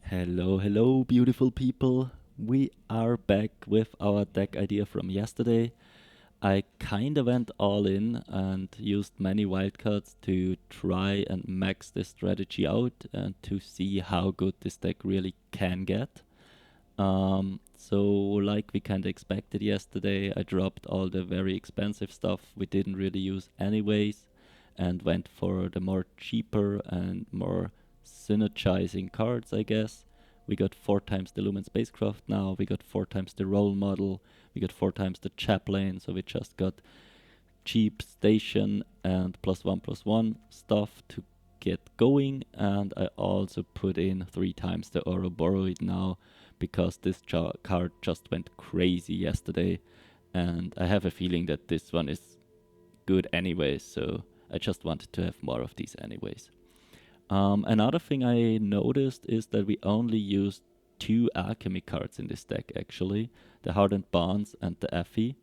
Hello, beautiful people. We are back with our deck idea from yesterday. I kinda went all in and used many wildcards to try and max this strategy out and to see how good this deck really can get. So, like we kinda expected yesterday, I dropped all the very expensive stuff we didn't really use anyways and went for the more cheaper and more synergizing cards, I guess. We got 4 times the Lumen Spacecraft now, we got 4 times the Role Model, we got 4 times the Chaplain, so we just got cheap station and +1/+1 stuff to get going, and I also put in 3 times the Ouroboros now because this card just went crazy yesterday, and I have a feeling that this one is good anyways, so I just wanted to have more of these anyways. Another thing I noticed is that we only used 2 alchemy cards in this deck actually, the Hardened Bonds and the Effie.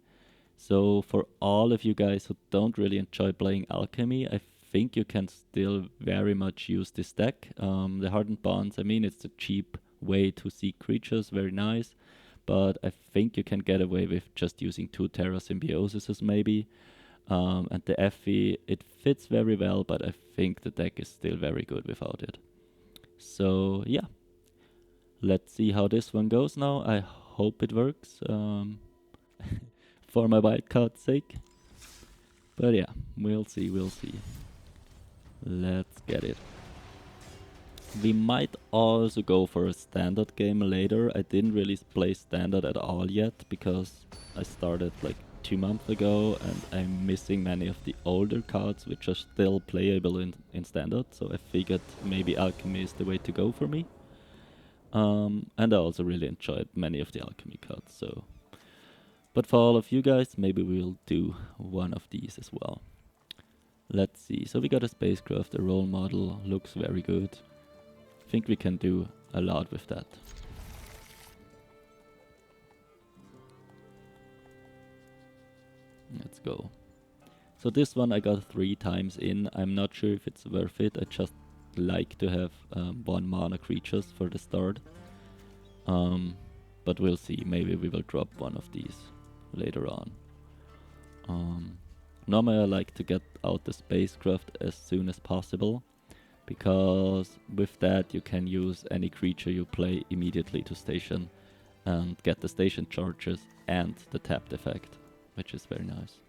So for all of you guys who don't really enjoy playing alchemy, I think you can still very much use this deck. The Hardened Bonds, I mean, it's a cheap way to see creatures, very nice, but I think you can get away with just using 2 Terra Symbiosises maybe. And the Effie, it fits very well, but I think the deck is still very good without it. So yeah, let's see how this one goes now. I hope it works for my wildcard's sake. But yeah, we'll see. Let's get it. We might also go for a standard game later. I didn't really play standard at all yet because I started like 2 months ago and I'm missing many of the older cards which are still playable in standard, so I figured maybe alchemy is the way to go for me. And I also really enjoyed many of the alchemy cards, so but for all of you guys, maybe we'll do one of these as well. Let's see. So we got a spacecraft, a role model, looks very good. I think we can do a lot with that. Let's go. So this one I got 3 times in. I'm not sure if it's worth it. I just like to have 1 mana creatures for the start. But we'll see. Maybe we will drop one of these later on. Normally I like to get out the spacecraft as soon as possible, because with that you can use any creature you play immediately to station and get the station charges and the tapped effect, which is very nice.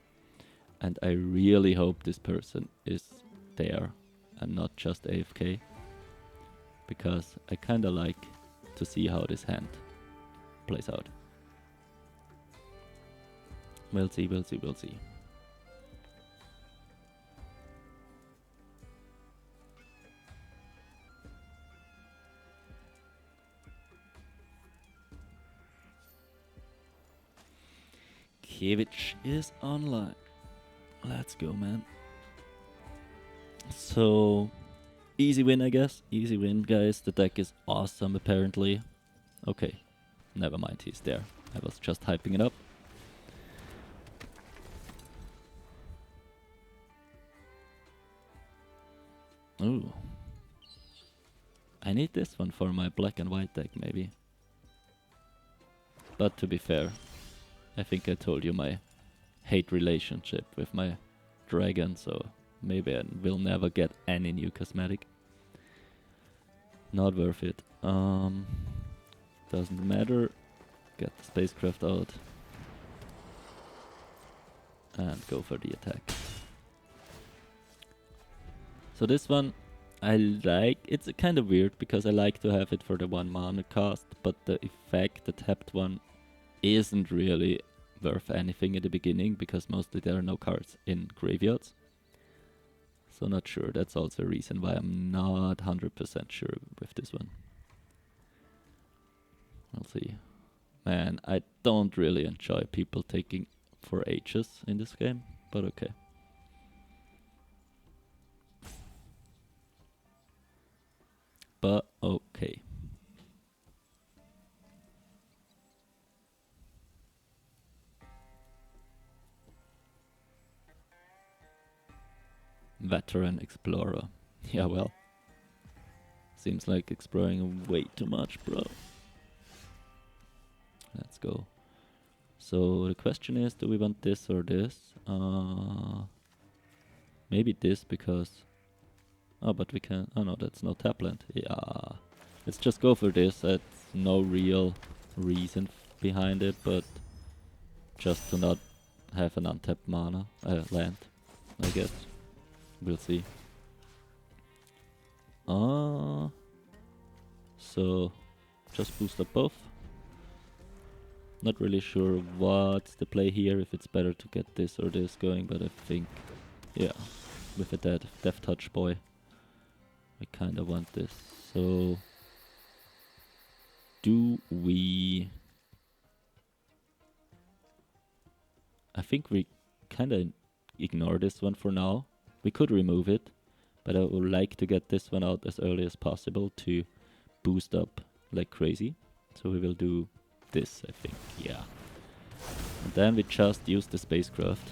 And I really hope this person is there and not just AFK, because I kinda like to see how this hand plays out. We'll see. Kiewicz is online. Let's go, man. So, easy win, I guess. Easy win, guys. The deck is awesome, apparently. Okay, never mind, he's there. I was just hyping it up. Ooh. I need this one for my black and white deck, maybe. But to be fair, I think I told you my hate relationship with my dragon, so maybe I will never get any new cosmetic. Not worth it. Doesn't matter. Get the spacecraft out. And go for the attack. So this one I like. It's kind of weird because I like to have it for the 1 mana cost, but the effect, the tapped one, isn't really worth anything in the beginning because mostly there are no cards in graveyards. So not sure. That's also a reason why I'm not 100% sure with this one. We'll see. Man, I don't really enjoy people taking for ages in this game, but okay. But okay. Veteran Explorer. Yeah, well. seems like exploring way too much, bro. Let's go. So the question is, do we want this or this? Maybe this, because... Oh, but we can... Oh no, that's no tapland. Yeah. Let's just go for this. That's no real reason behind it, but just to not have an untapped mana land, I guess. We'll see. So just boost up both. Not really sure what's the play here, if it's better to get this or this going, but I think, yeah, with a death touch boy, I kinda want this. So do we... I think we kinda ignore this one for now. We could remove it, but I would like to get this one out as early as possible to boost up like crazy. So we will do this, I think, yeah. And then we just use the spacecraft.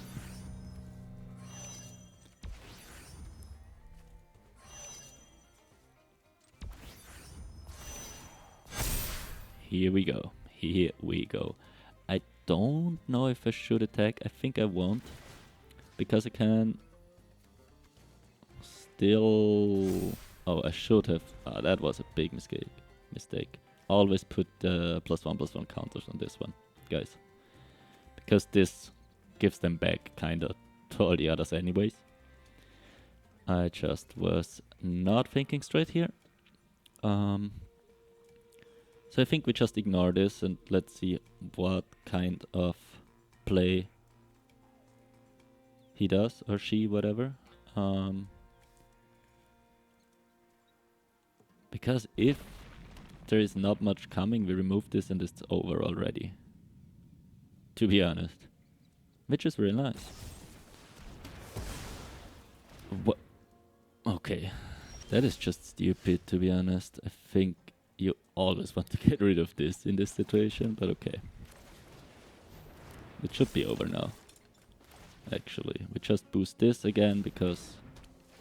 Here we go. Here we go. I don't know if I should attack. I think I won't. Because I can still... Oh, I should have... that was a big mistake. Always put +1/+1 counters on this one, guys. Because this gives them back kinda to all the others anyways. I just was not thinking straight here. So I think we just ignore this and let's see what kind of play he does, or she, whatever. Because if there is not much coming, we remove this and it's over already. To be honest. Which is really nice. What? Okay. That is just stupid, to be honest. I think you always want to get rid of this in this situation, but okay. It should be over now. Actually, we just boost this again because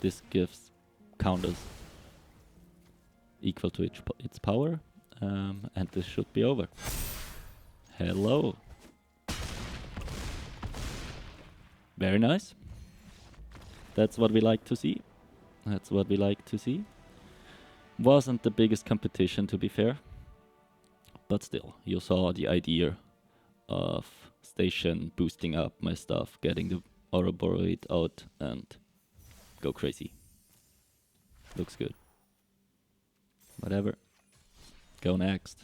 this gives counters equal to its power, and this should be over. Hello. Very nice. That's what we like to see. That's what we like to see. Wasn't the biggest competition, to be fair, but still, you saw the idea of station boosting up my stuff, getting the Ouroboros out, and go crazy. Looks good. Whatever. Go next.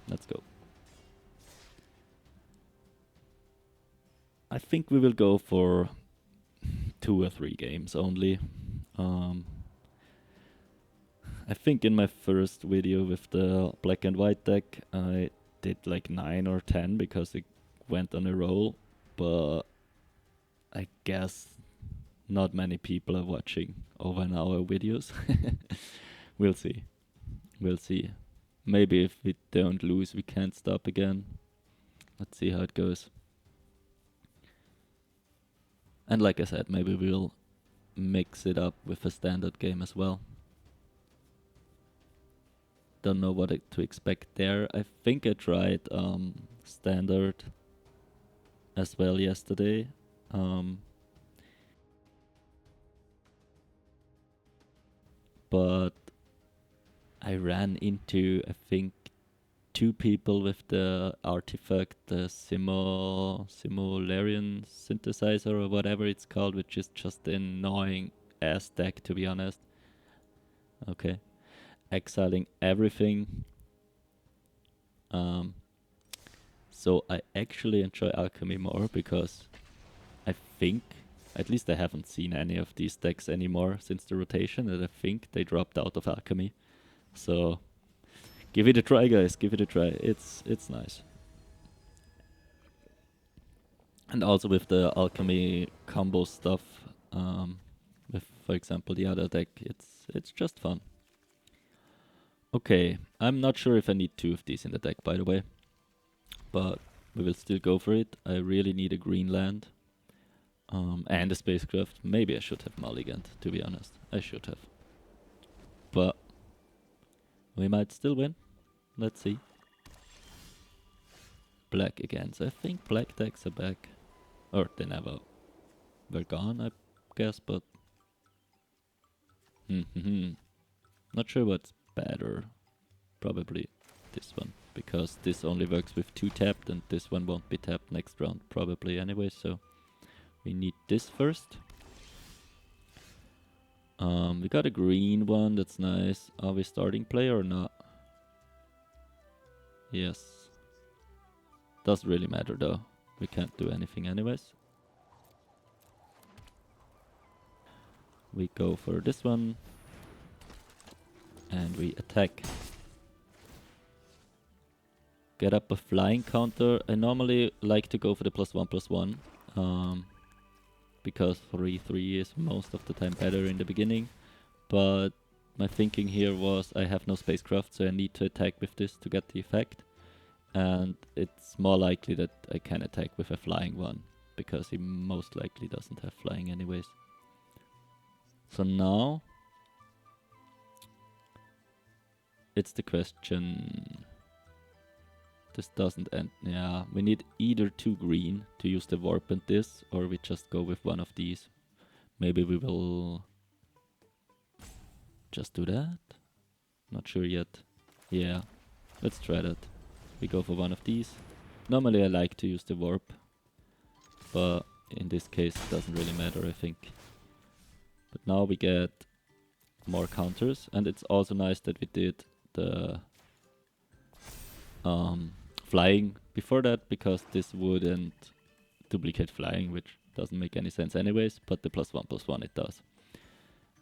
Let's go. I think we will go for 2 or 3 games only. I think in my first video with the black and white deck, I did like 9 or 10 because it went on a roll, but I guess not many people are watching over an hour videos. We'll see. We'll see. Maybe if we don't lose, we can't stop again. Let's see how it goes. And like I said, maybe we'll mix it up with a standard game as well. Don't know what to expect there. I think I tried standard as well yesterday. But I ran into, I think, 2 people with the artifact, the Simularian synthesizer or whatever it's called, which is just an annoying ass deck, to be honest. Okay. Exiling everything. So I actually enjoy alchemy more because I think, at least I haven't seen any of these decks anymore since the rotation, and I think they dropped out of alchemy. So give it a try, guys. Give it a try. It's nice. And also with the alchemy combo stuff, with, for example, the other deck, it's just fun. Okay, I'm not sure if I need 2 of these in the deck, by the way, but we will still go for it. I really need a green land and a spacecraft. Maybe I should have mulliganed, to be honest. I should have. But We might still win. Let's see. Black again. So I think black decks are back. Or they never were gone, I guess, but... Not sure what's better. Probably this one. Because this only works with 2 tapped and this one won't be tapped next round probably anyway, so... We need this first. We got a green one, that's nice. Are we starting play or not? Yes. Doesn't really matter though. We can't do anything anyways. We go for this one. And we attack. Get up a flying counter. I normally like to go for the +1/+1. Because 3/3 is most of the time better in the beginning. But my thinking here was I have no spacecraft, so I need to attack with this to get the effect. And it's more likely that I can attack with a flying one, because he most likely doesn't have flying anyways. So now it's the question. This doesn't end. Yeah, we need either 2 green to use the warp and this, or we just go with one of these. Maybe we will just do that. Not sure yet. Yeah, let's try that. We go for one of these. Normally I like to use the warp, but in this case it doesn't really matter, I think. But now we get more counters, and it's also nice that we did the flying before that, because this wouldn't duplicate flying, which doesn't make any sense anyways, but the +1/+1 it does.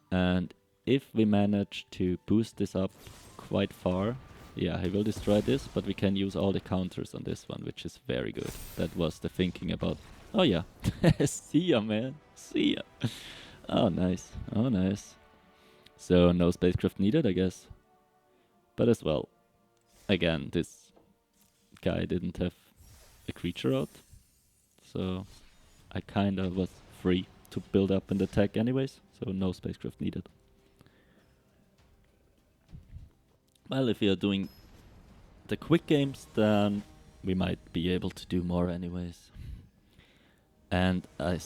And if we manage to boost this up quite far, yeah, he will destroy this, but we can use all the counters on this one, which is very good. That was the thinking about... Oh yeah, see ya, man, see ya. Oh nice, oh nice. So no spacecraft needed, I guess. But as well, again, this guy didn't have a creature out, so I kinda was free to build up and attack anyways, so no spacecraft needed. Well, if we are doing the quick games, then we might be able to do more anyways. And I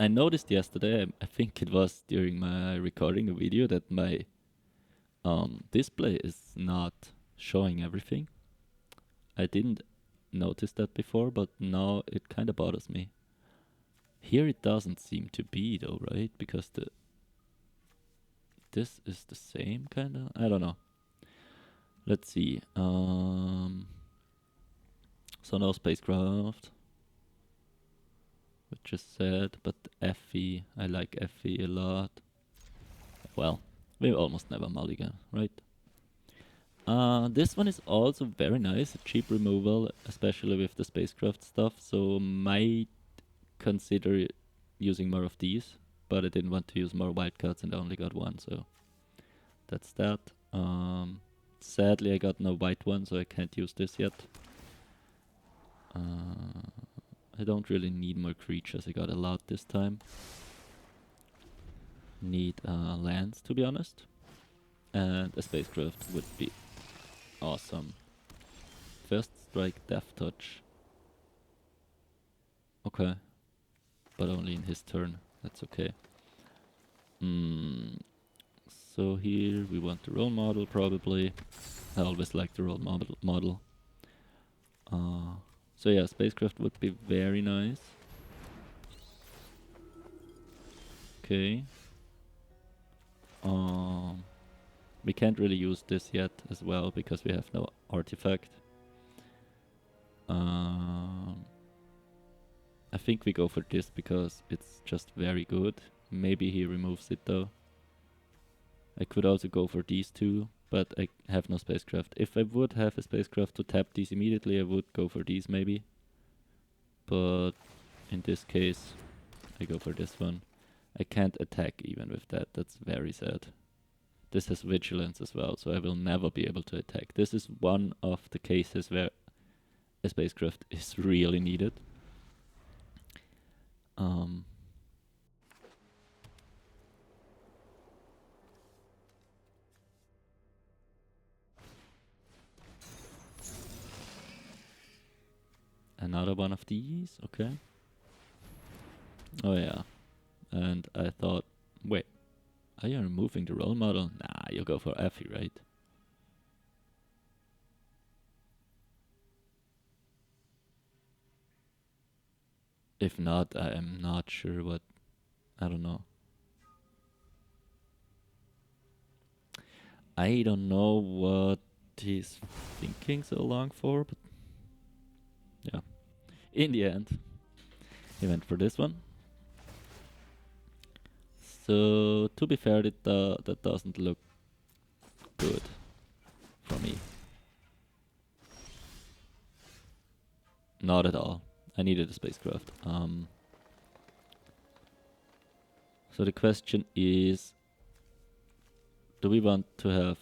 noticed yesterday, I think it was during my recording a video, that my display is not showing everything. I didn't notice that before, but now it kind of bothers me. Here it doesn't seem to be though, right? Because this is the same kind of... I don't know. Let's see. So no spacecraft, which is sad, but Effie, I like Effie a lot. Well, we almost never mulligan, right? This one is also very nice, a cheap removal, especially with the spacecraft stuff, so might consider using more of these, but I didn't want to use more wildcards and I only got one, so that's that. Sadly I got no white one, so I can't use this yet. I don't really need more creatures, I got a lot this time. Need lands, to be honest, and a spacecraft would be awesome. First strike, death touch. Okay, but only in his turn, that's okay. So here we want the role model probably. I always like the role model. So yeah, spacecraft would be very nice. Okay. We can't really use this yet as well because we have no artifact. I think we go for this because it's just very good. Maybe he removes it though. I could also go for these two, but I have no spacecraft. If I would have a spacecraft to tap these immediately, I would go for these maybe. But in this case, I go for this one. I can't attack even with that, that's very sad. This has vigilance as well, so I will never be able to attack. This is one of the cases where a spacecraft is really needed. Another one of these, okay. Oh yeah. And I thought, wait, are you removing the role model? Nah, you go for Effie, right? If not, I am not sure what, I don't know. I don't know what he's thinking so long for, but yeah. In the end, he went for this one. So, to be fair, that doesn't look good for me. Not at all. I needed a spacecraft. So the question is, do we want to have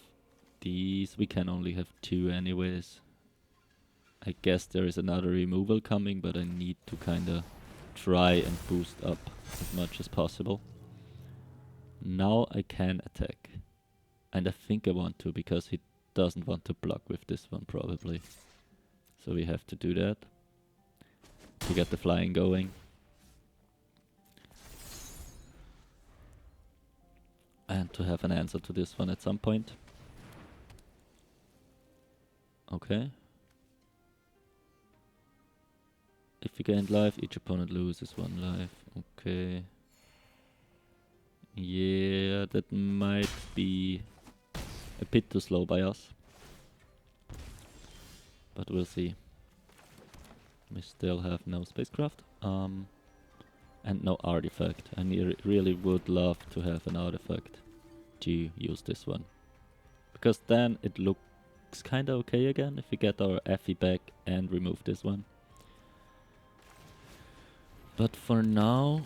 these? We can only have 2 anyways. I guess there is another removal coming, but I need to kinda try and boost up as much as possible. Now I can attack. And I think I want to, because he doesn't want to block with this one probably. So we have to do that to get the flying going. And to have an answer to this one at some point. Okay. If you gain life, each opponent loses 1 life. Okay. Yeah, that might be a bit too slow by us. But we'll see. We still have no spacecraft. And no artifact. I really would love to have an artifact to use this one. Because then it looks kinda okay again if we get our Effie back and remove this one. But for now,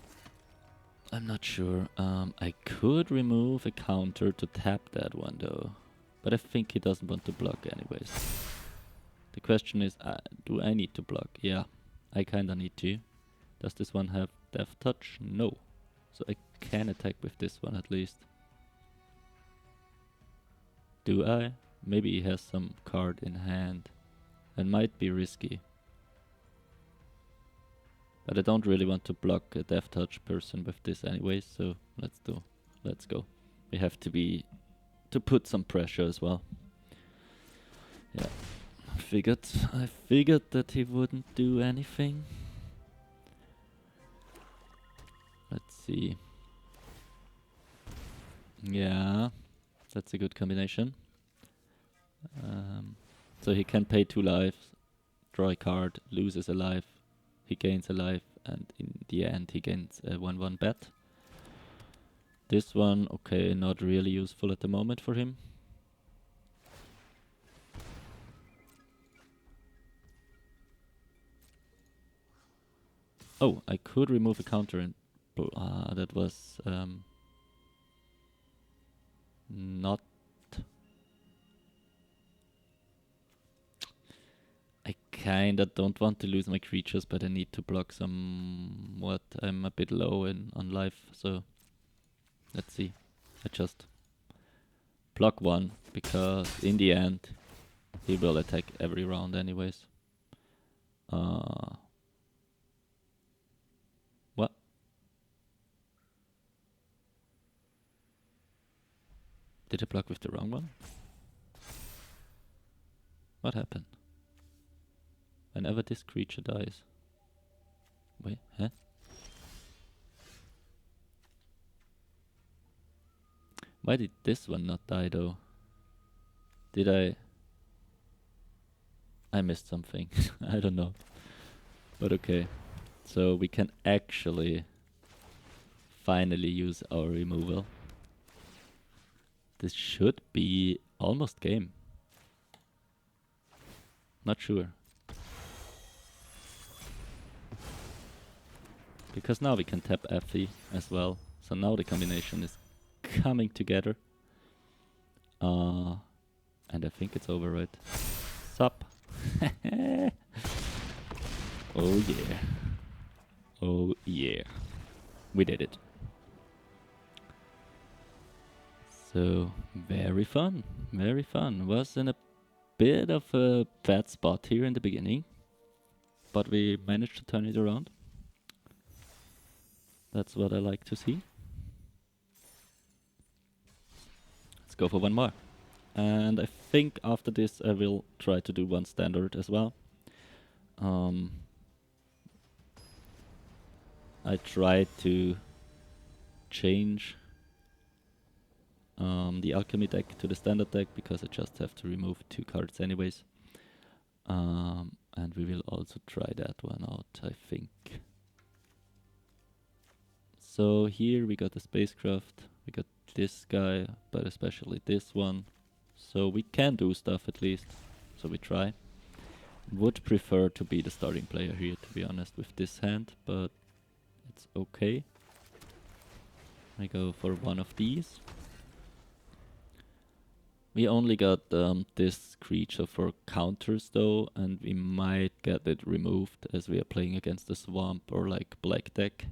I'm not sure. I could remove a counter to tap that one though. But I think he doesn't want to block anyways. The question is, do I need to block? Yeah, I kinda need to. Does this one have Death Touch? No. So I can attack with this one at least. Do I? Maybe he has some card in hand. That might be risky. But I don't really want to block a Death Touch person with this anyway, so let's go. We have to put some pressure as well. Yeah. I figured that he wouldn't do anything. Let's see. Yeah, that's a good combination. So he can pay 2 lives, draw a card, loses a life, he gains a life, and in the end he gains a 1/1 bet. This one, okay, not really useful at the moment for him. Oh, I could remove a counter and that was not. I kinda don't want to lose my creatures, but I need to block somewhat. I'm a bit low on life, so let's see. I just block 1, because in the end he will attack every round anyways. What? Did I block with the wrong one? What happened? Whenever this creature dies. Wait, huh? Why did this one not die though? Did I missed something. I don't know. But okay. So we can actually finally use our removal. This should be almost game. Not sure. Because now we can tap Effie as well. So now the combination is coming together. And I think it's over, right? Sup? Oh yeah. Oh yeah. We did it. So, very fun. Very fun. Was in a bit of a bad spot here in the beginning. but we managed to turn it around. That's what I like to see. Let's go for one more. And I think after this I will try to do one standard as well. I tried to change the alchemy deck to the standard deck because I just have to remove 2 cards anyways. And we will also try that one out, I think. So here we got a spacecraft, we got this guy, but especially this one. So we can do stuff at least, so we try. Would prefer to be the starting player here, to be honest, with this hand, but it's okay. I go for one of these. We only got this creature for counters though, and we might get it removed as we are playing against a swamp or like black deck.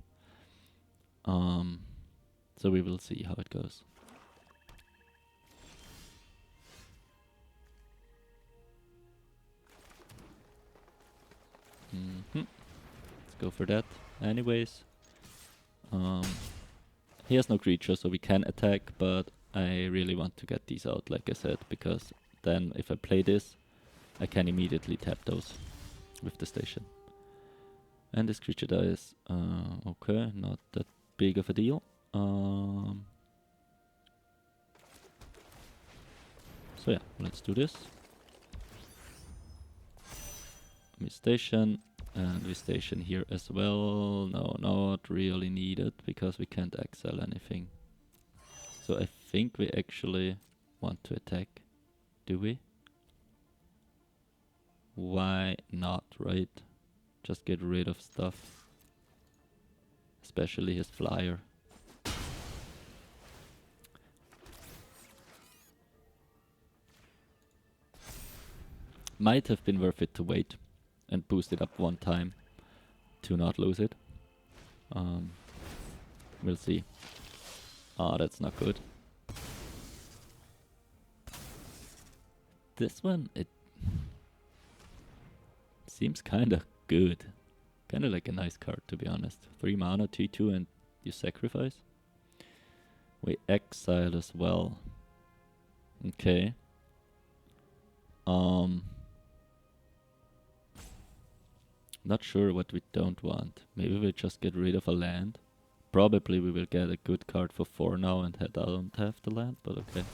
So we will see how it goes. Let's go for that. Anyways, he has no creature, so we can attack, but I really want to get these out, like I said, because then if I play this, I can immediately tap those with the station. And this creature dies. Okay, not that big of a deal. So yeah, let's do this. We station, and we station here as well. No, not really needed, because we can't exile anything. So I think we actually want to attack. Do we? Why not, right? Just get rid of stuff. Especially his flyer. Might have been worth it to wait and boost it up one time to not lose it. We'll see. Ah, that's not good. This one, it seems kinda good. Kinda like a nice card, to be honest. 3 mana, 2/2, and you sacrifice. We exile as well. Okay. Not sure what we don't want. Maybe we'll just get rid of a land. Probably we will get a good card for 4 now and I don't have the land, but okay.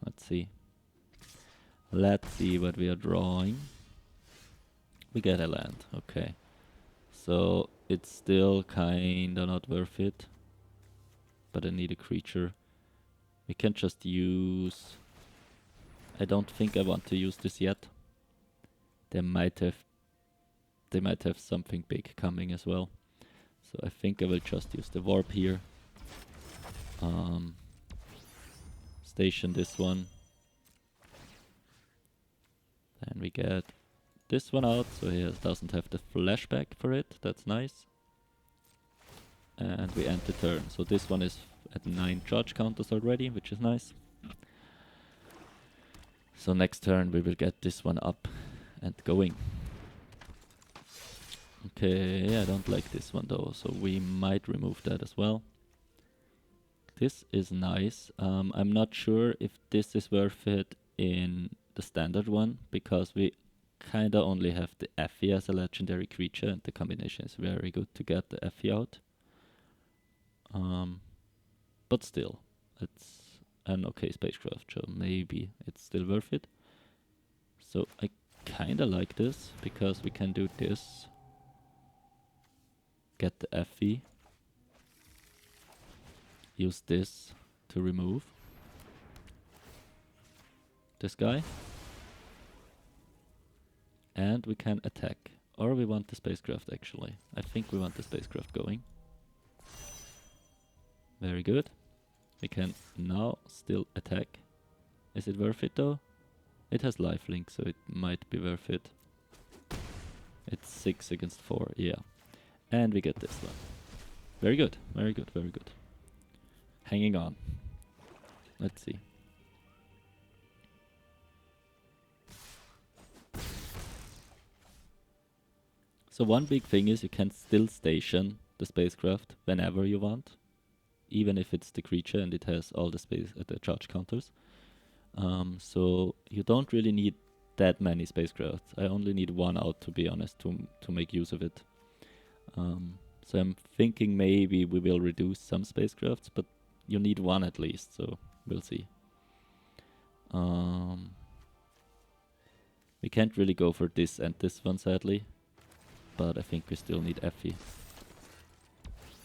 Let's see. Let's see what we are drawing. We get a land, okay. So it's still kinda not worth it. But I need a creature. We can just use... I don't think I want to use this yet. They might have something big coming as well. So I think I will just use the warp here. Station this one. Then we get this one out, so he doesn't have the flashback for it. That's nice. And we end the turn. So this one is at 9 charge counters already, which is nice. So next turn we will get this one up and going. Okay, I don't like this one though, so we might remove that as well. This is nice. I'm not sure if this is worth it in the standard one, because we kinda only have the Effie as a legendary creature, and the combination is very good to get the Effie out. But still, it's an okay spacecraft, so maybe it's still worth it. So I kinda like this, because we can do this. Get the Effie. Use this to remove this guy. And we can attack. Or we want the spacecraft actually. I think we want the spacecraft going. Very good. We can now still attack. Is it worth it though? It has lifelink, so it might be worth it. It's 6 against 4, yeah. And we get this one. Very good, very good, very good. Hanging on. Let's see. So one big thing is you can still station the spacecraft whenever you want, even if it's the creature and it has all the space the charge counters. So you don't really need that many spacecrafts. I only need one out, to be honest, to make use of it. So I'm thinking maybe we will reduce some spacecrafts, but you need one at least, so we'll see. We can't really go for this and this one, sadly, but I think we still need Effie.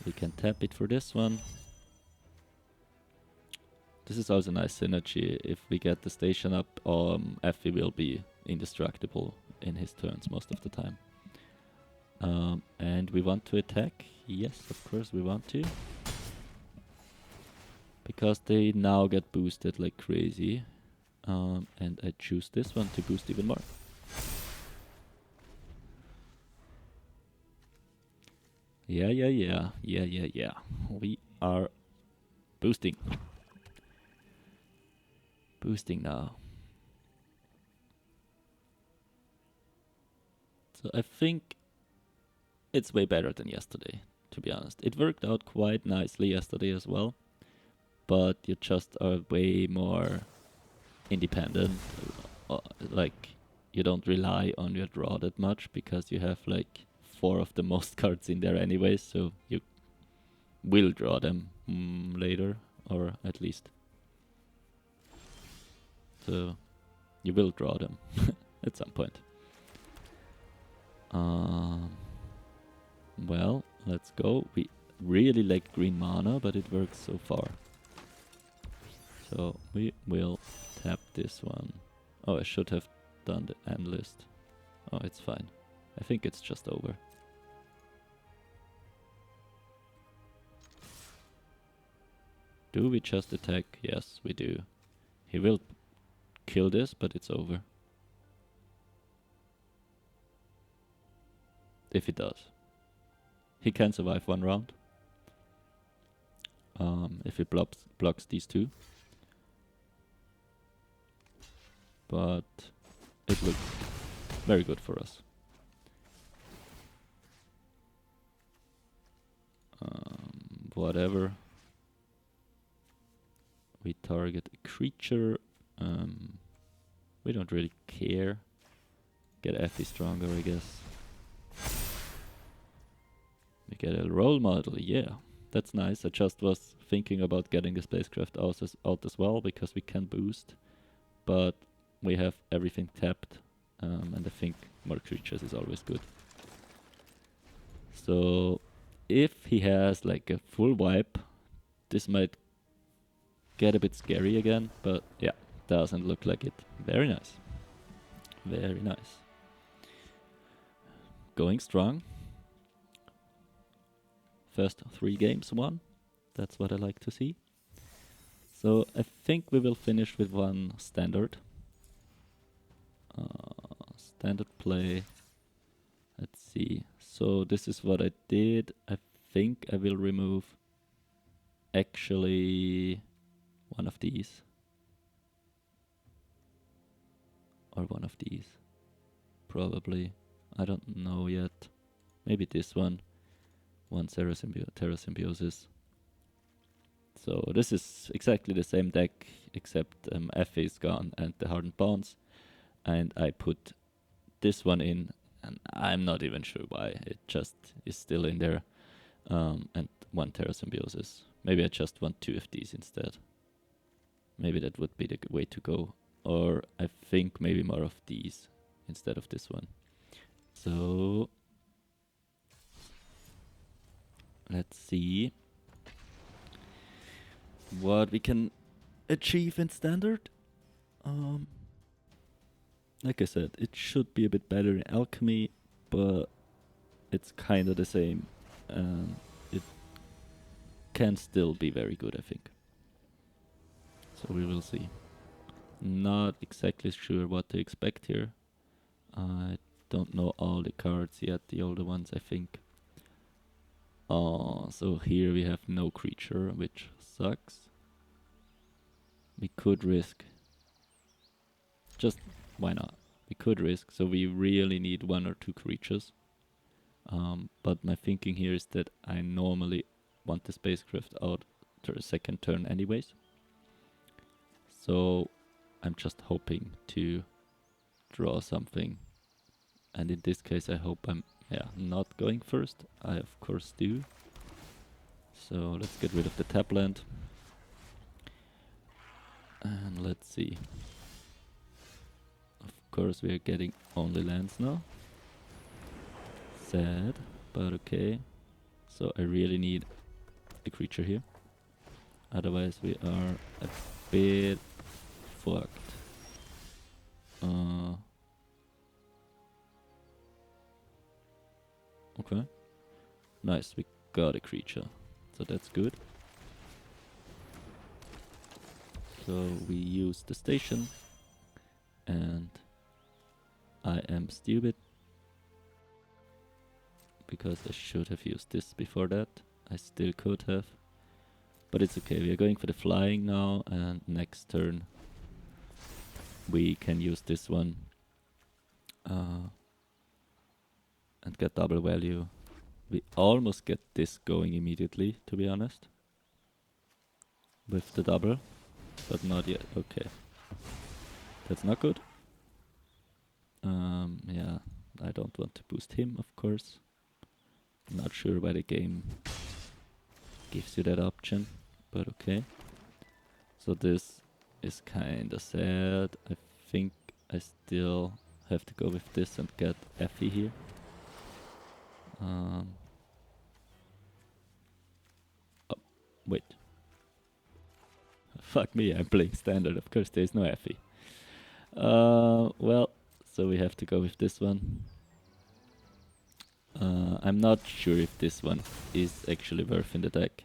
We can tap it for this one. This is also nice synergy. If we get the station up, Effie will be indestructible in his turns most of the time. And we want to attack? Yes, of course we want to. Because they now get boosted like crazy. And I choose this one to boost even more. Yeah. We are boosting. Boosting now. So I think it's way better than yesterday, to be honest. It worked out quite nicely yesterday as well, but you just are way more independent. Like, you don't rely on your draw that much because you have like 4 of the most cards in there anyway, so you will draw them later, or at least. So you will draw them at some point. Well, let's go. We really like green mana, but it works so far. So we will tap this one. Oh, I should have done the end list. Oh, it's fine. I think it's just over. Do we just attack? Yes, we do. He will kill this, but it's over. If he does. He can survive 1 round. If he blocks these 2. But it looks very good for us. Whatever. We target a creature. We don't really care. Get Effie stronger, I guess. We get a role model, yeah. That's nice. I just was thinking about getting the spacecraft out as well, because we can boost. But we have everything tapped, and I think more creatures is always good. So if he has like a full wipe, this might get a bit scary again, but yeah, doesn't look like it. Very nice. Very nice. Going strong. First 3 games won. That's what I like to see. So I think we will finish with 1 standard. Standard play. Let's see. So this is what I did. I think I will remove actually one of these. Or one of these. Probably. I don't know yet. Maybe this one. 1 Terra Symbiosis. So this is exactly the same deck, except Effie is gone and the Hardened Bonds. And I put this one in, and I'm not even sure why. It just is still in there. And 1 Terra Symbiosis. Maybe I just want 2 of these instead. Maybe that would be the way to go. Or I think maybe more of these instead of this one. So let's see what we can achieve in standard. Like I said, it should be a bit better in alchemy, but it's kind of the same. It can still be very good, I think. So we will see. Not exactly sure what to expect here. I don't know all the cards yet, the older ones, I think. So here we have no creature, which sucks. We could risk. Just why not? We could risk, so we really need 1 or 2 creatures. But my thinking here is that I normally want the spacecraft out to a second turn anyways. So I'm just hoping to draw something. And in this case I hope I'm not going first. I of course do. So let's get rid of the tap land. And let's see. Of course we are getting only lands now. Sad, but okay. So I really need a creature here. Otherwise we are a bit fucked. Okay. Nice, we got a creature. So that's good. So we use the station. And I am stupid. Because I should have used this before that. I still could have. But it's okay, we are going for the flying now, and next turn we can use this one and get double value. We almost get this going immediately, to be honest. With the double, but not yet. Okay. That's not good. Yeah, I don't want to boost him, of course. Not sure why the game gives you that option, but okay. So this is kinda sad. I think I still have to go with this and get Effie here. Oh, wait. Fuck me, I'm playing standard. Of course there's no Effie. Well, so we have to go with this one. I'm not sure if this one is actually worth in the deck.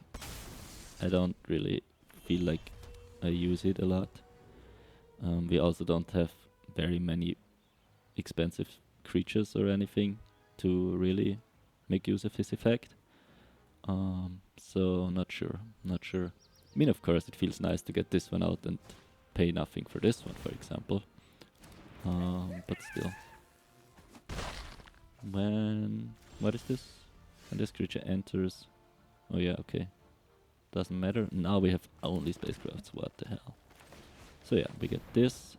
I don't really feel like I use it a lot. We also don't have very many expensive creatures or anything to really make use of his effect. So not sure. I mean, of course, it feels nice to get this one out and pay nothing for this one, for example. But still. What is this? When this creature enters... Oh yeah, okay. Doesn't matter. Now we have only spacecrafts, what the hell. So yeah, we get this.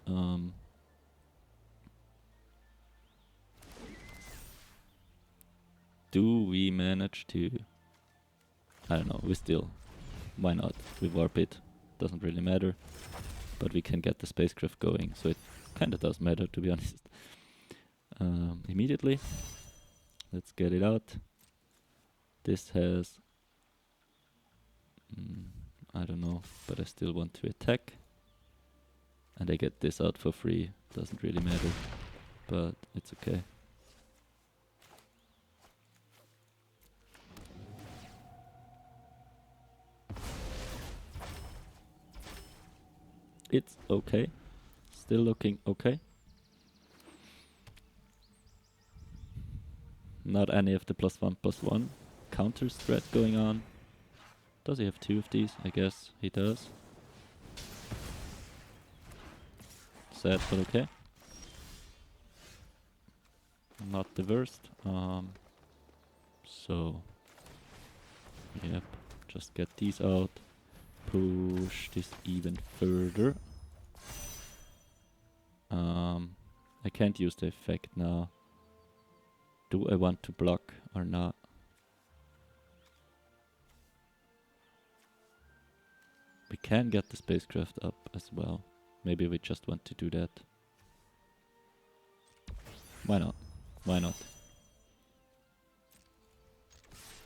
Do we manage to... I don't know, we still... Why not? We warp it. Doesn't really matter. But we can get the spacecraft going, so it kinda does matter, to be honest. Immediately. Let's get it out. This has... I don't know, but I still want to attack. And I get this out for free. Doesn't really matter, but it's okay. It's okay. Still looking okay. Not any of the +1/+1 counter strat going on. Does he have two of these? I guess he does. Sad, but okay. Not the worst. So, yep, just get these out. Push this even further. I can't use the effect now. Do I want to block or not? We can get the spacecraft up as well. Maybe we just want to do that. Why not? Why not?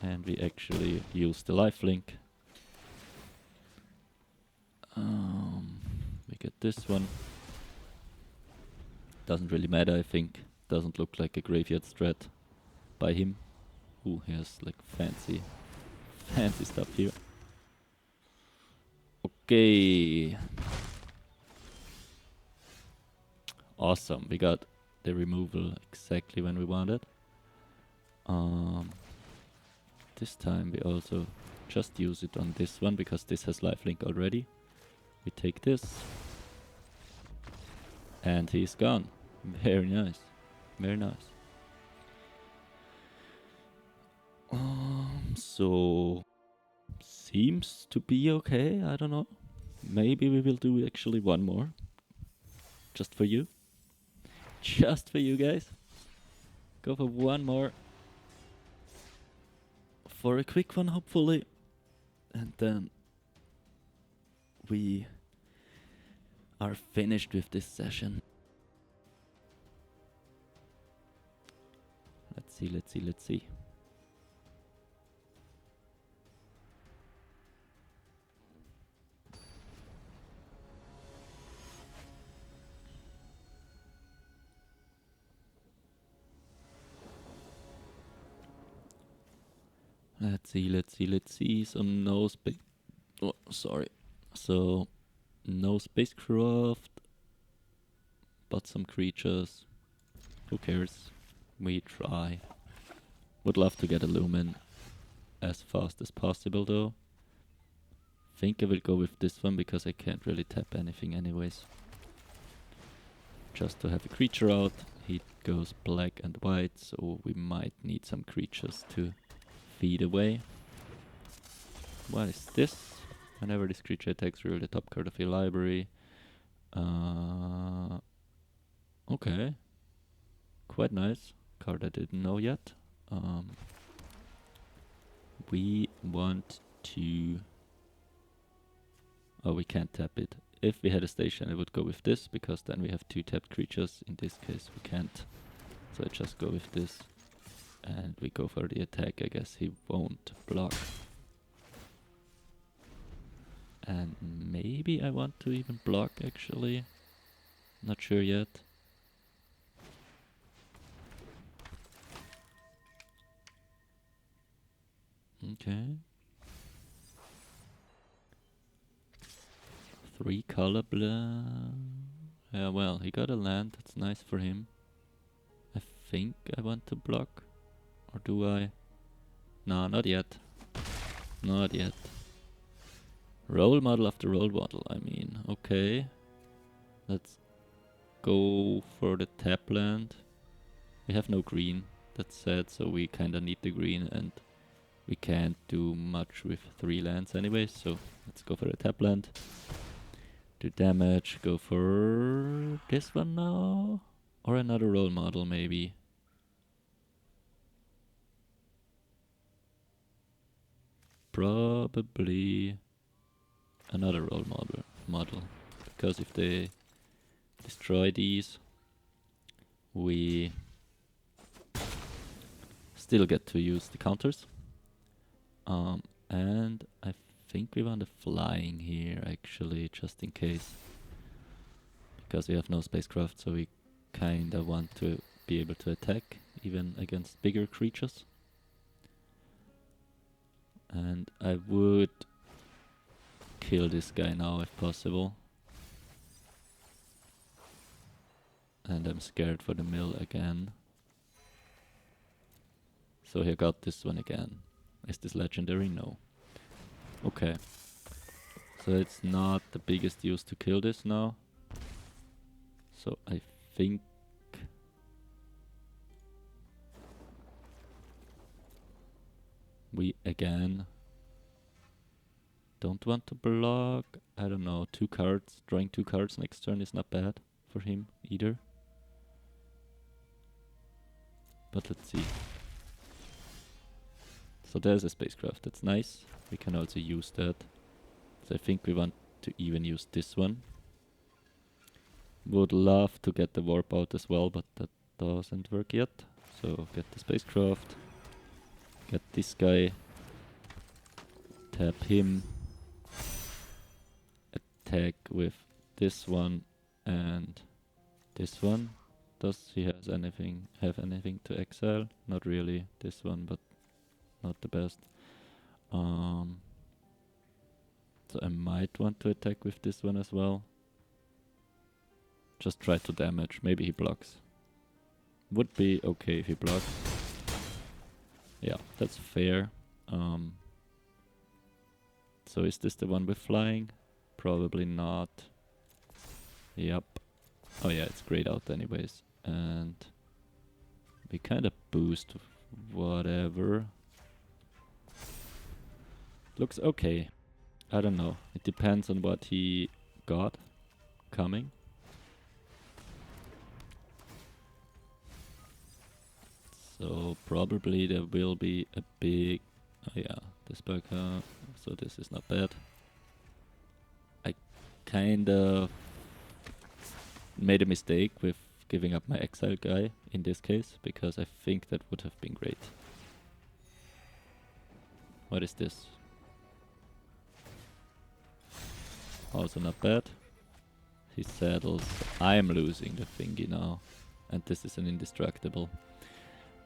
And we actually use the lifelink. We get this one. Doesn't really matter, I think. Doesn't look like a graveyard strat by him. Ooh, he has like fancy stuff here. Okay. Awesome, we got the removal exactly when we wanted. This time we also just use it on this one because this has lifelink already. We take this. And he's gone. Very nice. Very nice. So seems to be okay. I don't know. Maybe we will do actually one more. Just for you. Just for you guys. Go for one more. For a quick one, hopefully. And then we are finished with this session. Let's see, let's see, let's see. Let's see, let's see, let's see. So no space. Oh, sorry. So no spacecraft, but some creatures. Who cares? We try. Would love to get a Lumen as fast as possible though. Think I will go with this one because I can't really tap anything anyways. Just to have a creature out. He goes black and white, so we might need some creatures to feed away. What is this? Whenever this creature attacks, reveal the top card of your library. Okay. Quite nice. Card I didn't know yet. We want to... Oh, we can't tap it. If we had a station, I would go with this, because then we have 2 tapped creatures. In this case, we can't. So I just go with this. And we go for the attack. I guess he won't block. And maybe I want to even block, actually. Not sure yet. Okay. 3 color blue. Yeah, well, he got a land. That's nice for him. I think I want to block. Or do I? No, not yet. Not yet. Role model after role model, I mean. Okay. Let's go for the tap land. We have no green. That's sad, so we kinda need the green, and we can't do much with 3 lands anyway, so let's go for the tap land. Do damage, go for this one now? Or another role model, maybe. Probably another role model. Because if they destroy these, we still get to use the counters. And I think we want a flying here, actually, just in case. Because we have no spacecraft, so we kinda want to be able to attack, even against bigger creatures. And I would kill this guy now if possible. And I'm scared for the mill again. So he got this one again. Is this legendary? No. Okay. So it's not the biggest use to kill this now. So I think we again don't want to block. I don't know, 2 cards. Drawing 2 cards next turn is not bad for him either. But let's see. So there's a spacecraft, that's nice. We can also use that. So I think we want to even use this one. Would love to get the warp out as well, but that doesn't work yet. So get the spacecraft. Get this guy. Tap him. Attack with this one and this one. Does he have anything to exile? Not really. This one, but not the best. So I might want to attack with this one as well. Just try to damage. Maybe he blocks. Would be okay if he blocks. Yeah, that's fair. So is this the one with flying? Probably not. Yep. Oh yeah, it's grayed out anyways. And we kind of boost whatever. Looks okay. I don't know. It depends on what he got coming. So probably there will be a big... Oh yeah, this burger. So this is not bad. I kind of made a mistake with giving up my exile guy in this case, because I think that would have been great. What is this? Also not bad. He saddles. I am losing the thingy now. And this is an indestructible.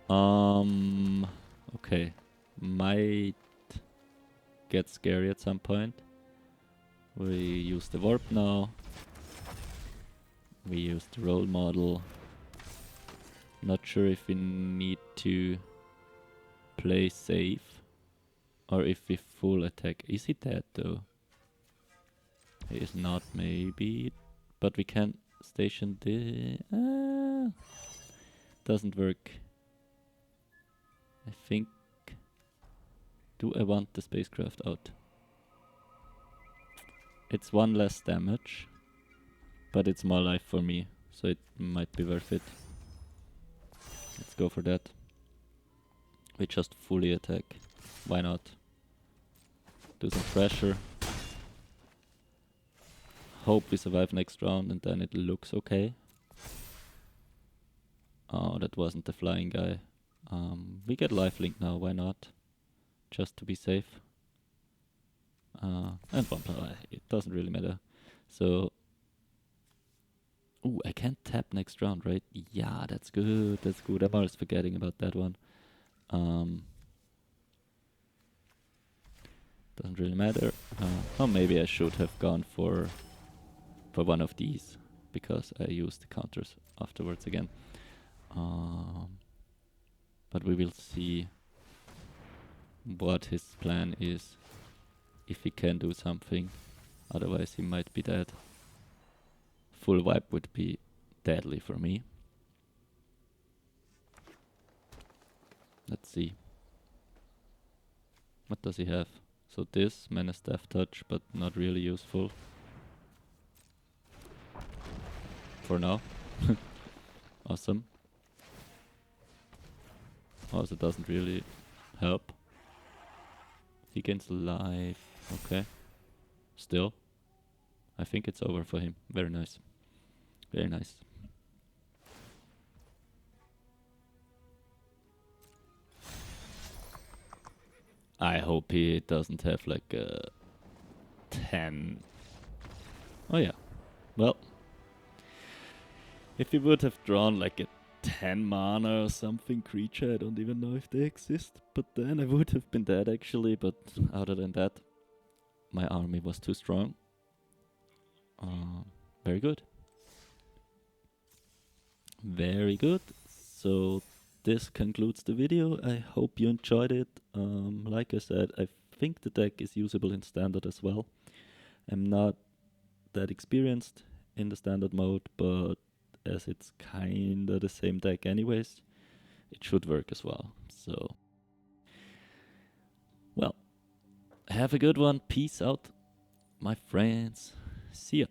Okay. Might get scary at some point. We use the warp now. We use the role model. Not sure if we need to play safe or if we full attack. Is he dead though? He is not, maybe. But we can station the... doesn't work. I think... Do I want the spacecraft out? It's one less damage. But it's more life for me, so it might be worth it. Let's go for that. We just fully attack. Why not? Do some pressure. Hope we survive next round and then it looks okay. Oh, that wasn't the flying guy. We get lifelink now, why not? Just to be safe. And one player, it doesn't really matter. So... Ooh, I can't tap next round, right? Yeah, that's good, that's good. I'm always forgetting about that one. Doesn't really matter. Oh, maybe I should have gone for one of these, because I used the counters afterwards again. But we will see what his plan is, if he can do something. Otherwise he might be dead. Full wipe would be deadly for me. Let's see. What does he have? So this, Menace Death Touch, but not really useful. For now. Awesome. Also doesn't really help. He gains life. Okay. Still. I think it's over for him. Very nice. Very nice. I hope he doesn't have like a 10. Oh yeah. Well. If he would have drawn like a 10 mana or something creature, I don't even know if they exist. But then I would have been dead actually. But other than that, my army was too strong. Very good. Very good. So this concludes the video. I hope you enjoyed it. Like I said, I think the deck is usable in standard as well. I'm not that experienced in the standard mode, but as it's kinda the same deck anyways, it should work as well. So, well, have a good one. Peace out, my friends. See ya.